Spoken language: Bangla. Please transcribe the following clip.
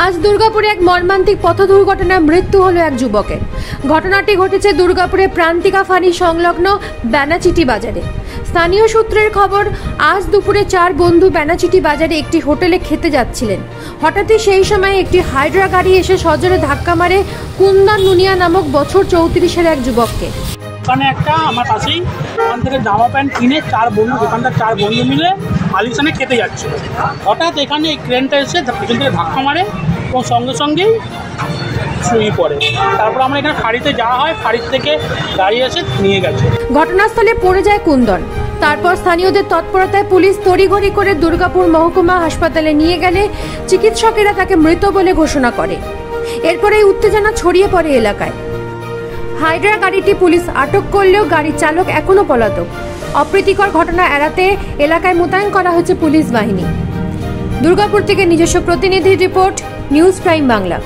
আজ দুর্গাপুরে এক মর্মান্তিক পথ দুর্ঘটনায় মৃত্যু হলো এক যুবকের। ঘটনাটি ঘটেছে দুর্গাপুরে প্রান্তিকা ফাঁড়ি সংলগ্ন বেনাচিটি বাজারে। স্থানীয় সূত্রের খবর, আজ দুপুরে 4 বন্ধু বেনাচিটি বাজারে একটি হোটেলে খেতে যাচ্ছিলেন। হঠাৎই সেই সময় একটি হাইড্রা গাড়ি এসে সজোরে ধাক্কা মারে কুন্দন নুনিয়া নামক বছর 34-এর এক যুবককে। ওখানে একটা আমার পাশেই ওখান থেকে জামা প্যান্ট কিনে 4 বন্ধু, দোকানদার 4 বন্ধু মিলে আলিশানে খেতে যাচ্ছিল। হঠাৎ এখানে এই ক্রেনটা এসে পিছন থেকে ধাক্কা মারে এবং সঙ্গে সঙ্গেই শুয়ে পড়ে। তারপর আমরা এখানে ফাঁড়িতে যাওয়া হয়, ফাঁড়ির থেকে গাড়ি এসে নিয়ে গেছে। ঘটনাস্থলে পড়ে যায় কুন্দন। তারপর স্থানীয়দের তৎপরতায় পুলিশ তড়িঘড়ি করে দুর্গাপুর মহকুমা হাসপাতালে নিয়ে গেলে চিকিৎসকেরা তাকে মৃত বলে ঘোষণা করে। এরপরে উত্তেজনা ছড়িয়ে পড়ে এলাকায়। হাইড্রা গাড়িটি পুলিশ আটক করলেও গাড়ির চালক এখনো পলাতক। অপ্রীতিকর ঘটনা এড়াতে এলাকায় মোতায়েন করা হয়েছে পুলিশ বাহিনী। দুর্গাপুর থেকে নিজস্ব প্রতিনিধি রিপোর্ট, নিউজ প্রাইম বাংলা।